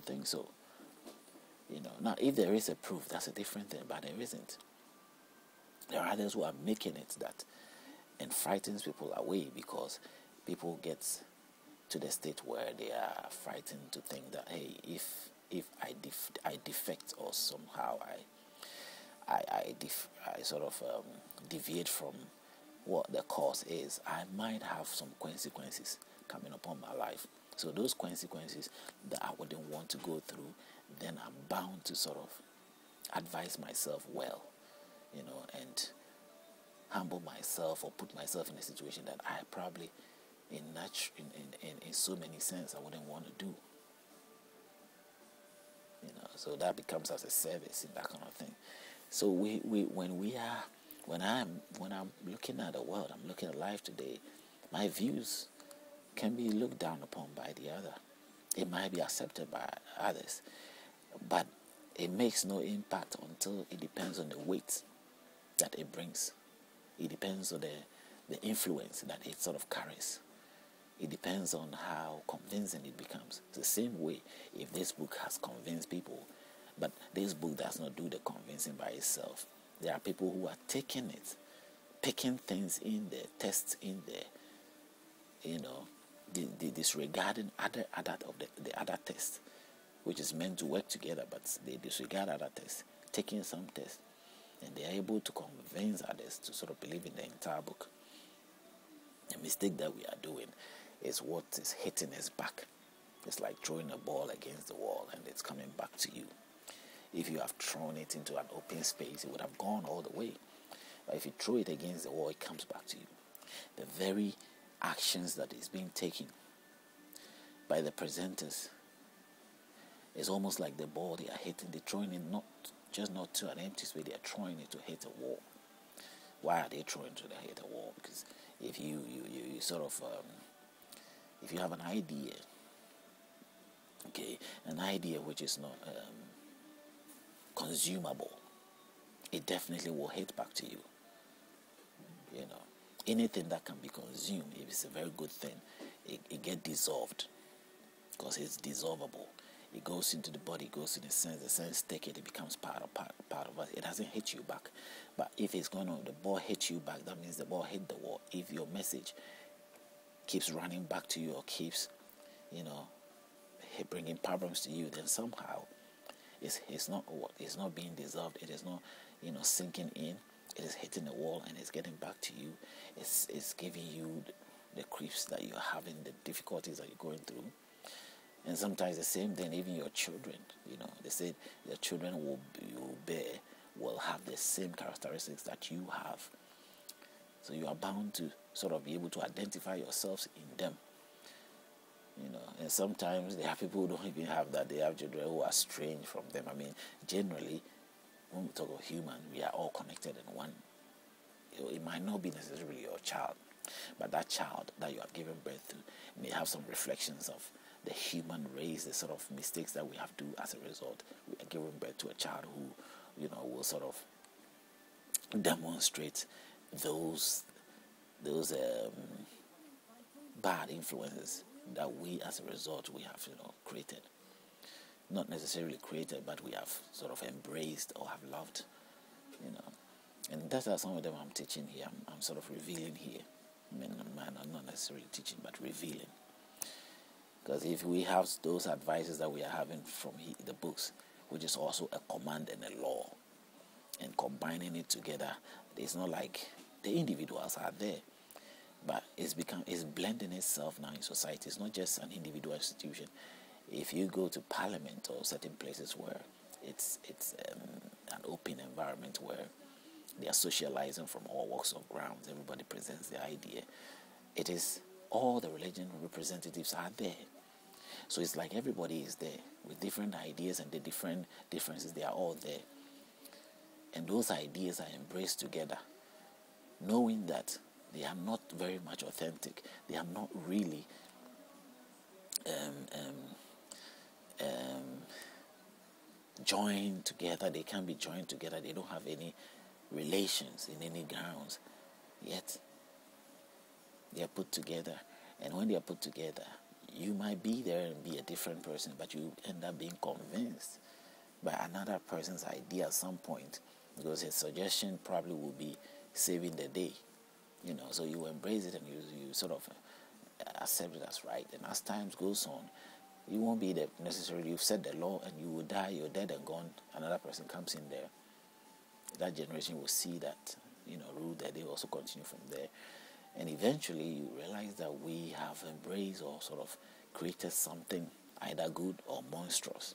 think so. Now if there is a proof, that's a different thing, but there isn't. There are others who are making it that and frightens people away, because people get to the state where they are frightened to think that, hey, if I defect, or somehow I sort of deviate from what the cause is, I might have some consequences coming upon my life. So those consequences that I wouldn't want to go through, then I'm bound to sort of advise myself well, and humble myself, or put myself in a situation that I probably in so many sense I wouldn't want to do. So that becomes as a service in that kind of thing. So when I'm looking at the world, I'm looking at life today, my views can be looked down upon by the other. It might be accepted by others, but it makes no impact until it depends on the weight that it brings. It depends on the influence that it sort of carries. It depends on how convincing it becomes. It's the same way if this book has convinced people, but this book does not do the convincing by itself. There are people who are taking it, picking things in there, tests in there, disregarding the other tests, which is meant to work together, but they disregard other tests, taking some tests, and they are able to convince others to sort of believe in the entire book. The mistake that we are doing is what is hitting us back. It's like throwing a ball against the wall and it's coming back to you. If you have thrown it into an open space, it would have gone all the way. But if you throw it against the wall, it comes back to you. The very actions that is being taken by the presenters is almost like the ball they are hitting. They're throwing it not to an empty space, they are throwing it to hit a wall. Why are they throwing to hit a wall? Because if you sort of if you have an idea, an idea which is not consumable, it definitely will hit back to you. Anything that can be consumed, if it's a very good thing, it gets dissolved, because it's dissolvable. It goes into the body, it goes in the sense take it becomes part of us. It doesn't hit you back. But if the ball hits you back, that means the ball hit the wall. If your message keeps running back to you, or keeps, bringing problems to you, then somehow it's not being dissolved. It is not, sinking in. It is hitting the wall and it's getting back to you. It's giving you the creeps that you're having, the difficulties that you're going through. And sometimes the same thing, even your children, they said your children will have the same characteristics that you have. So you are bound to sort of be able to identify yourselves in them. And sometimes there are people who don't even have that. They have children who are strange from them. I mean, generally, when we talk of human, we are all connected in one. It might not be necessarily your child, but that child that you have given birth to may have some reflections of the human race, the sort of mistakes that we have to do as a result. We are giving birth to a child who, will sort of demonstrate those bad influences that we, as a result, we have, created. Not necessarily created, but we have sort of embraced or have loved, And those are some of them I'm teaching here. I'm sort of revealing here. I'm not necessarily teaching, but revealing. Because if we have those advices that we are having from the books, which is also a command and a law, and combining it together, it's not like the individuals are there, but it's blending itself now in society. It's not just an individual institution. If you go to Parliament or certain places where it's an open environment where they are socializing from all walks of grounds, everybody presents their idea. It is all the religion representatives are there. So it's like everybody is there with different ideas and the different differences. They are all there. And those ideas are embraced together, knowing that they are not very much authentic. They are not really joined together. They can't be joined together. They don't have any relations in any grounds. Yet they are put together. And when they are put together, You might be there and be a different person, but you end up being convinced by another person's idea at some point, because his suggestion probably will be saving the day. So you embrace it and you sort of accept it as right. And as time goes on, you won't be the necessarily, you've set the law and you will die, you're dead and gone. Another person comes in there. That generation will see that, rule, that they also continue from there. And eventually you realize that we have embraced or sort of created something either good or monstrous.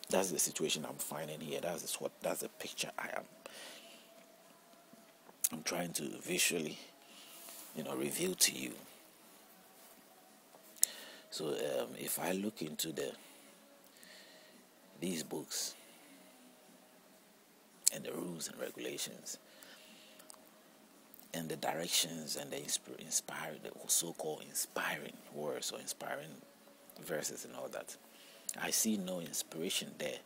That's the situation I'm finding here. That's the picture I'm trying to visually, reveal to you. So if I look into these books and the rules and regulations and the directions and the so-called inspiring words or inspiring verses and all that, I see no inspiration there.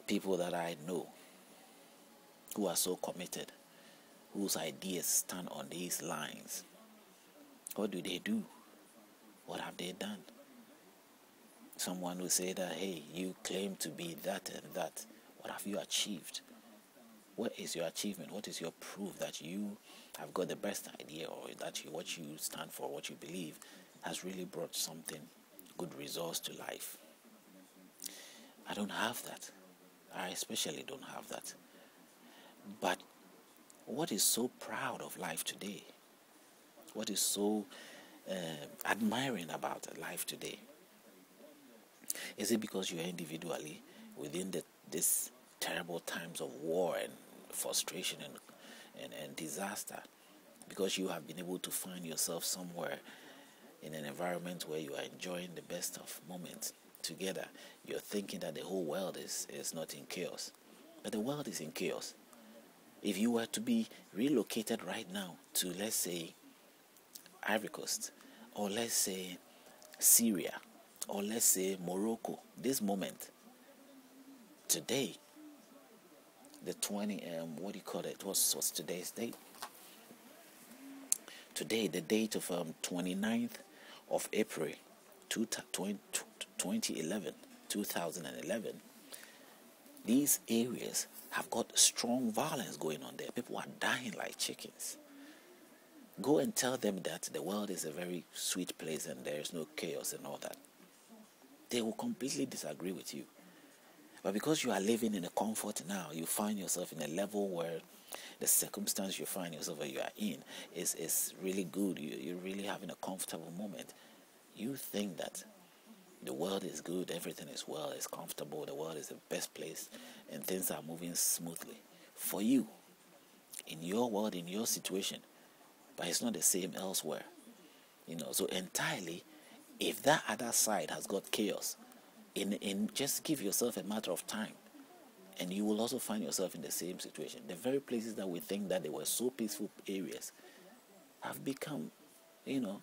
People that I know who are so committed, whose ideas stand on these lines, what do they do? What have they done? Someone will say that, hey, you claim to be that and that. What have you achieved? What is your achievement? What is your proof that you have got the best idea, or that what you stand for, what you believe, has really brought something, good results to life? I don't have that. I especially don't have that. But what is so proud of life today? What is so admiring about life today? Is it because you are individually within this terrible times of war and frustration and disaster, because you have been able to find yourself somewhere in an environment where you are enjoying the best of moments together? You're thinking that the whole world is not in chaos, but the world is in chaos. If you were to be relocated right now to, let's say, Ivory Coast, or let's say Syria, or let's say Morocco, this moment, today, the 20, what's today's date? Today, the date of 29th of April, 2011, these areas have got strong violence going on there. People are dying like chickens. Go and tell them that the world is a very sweet place and there is no chaos and all that. They will completely disagree with you. But because you are living in a comfort now, you find yourself in a level where the circumstance you find yourself where you are in is really good. You're really having a comfortable moment. You think that the world is good, everything is well, it's comfortable, the world is the best place, and things are moving smoothly for you, in your world, in your situation. But it's not the same elsewhere. So entirely, if that other side has got chaos, in just give yourself a matter of time, and you will also find yourself in the same situation. The very places that we think that they were so peaceful areas have become, the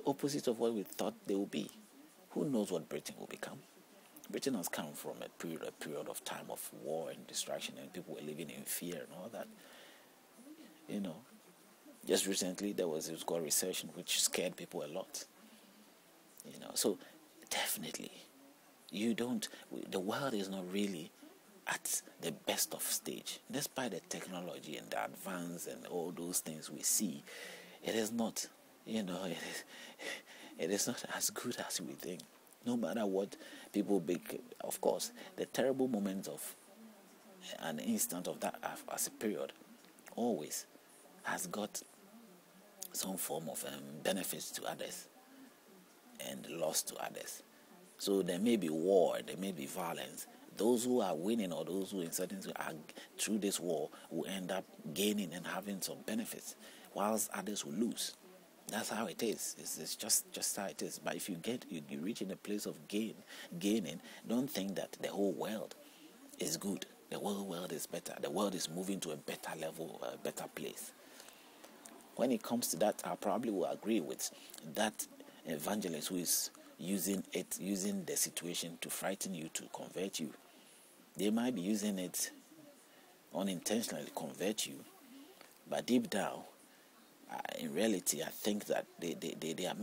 opposite of what we thought they would be. Who knows what Britain will become? Britain has come from a period of time of war and destruction, and people were living in fear and all that. Just recently it was called recession, which scared people a lot. So definitely, the world is not really at the best of stage. Despite the technology and the advance and all those things we see, it is not, it is not as good as we think. No matter what people big, of course, the terrible moments of an instant of that as a period always has got some form of benefits to others and loss to others. So there may be war, there may be violence. Those who are winning, or those who in certain are through this war, will end up gaining and having some benefits, whilst others will lose. That's how it is. It's just how it is. But if you reach in a place of gaining, don't think that the whole world is good. The whole world is better. The world is moving to a better level, a better place. When it comes to that, I probably will agree with that evangelist who is using the situation to frighten you, to convert you. They might be using it unintentionally to convert you, but deep down, in reality, I think that they are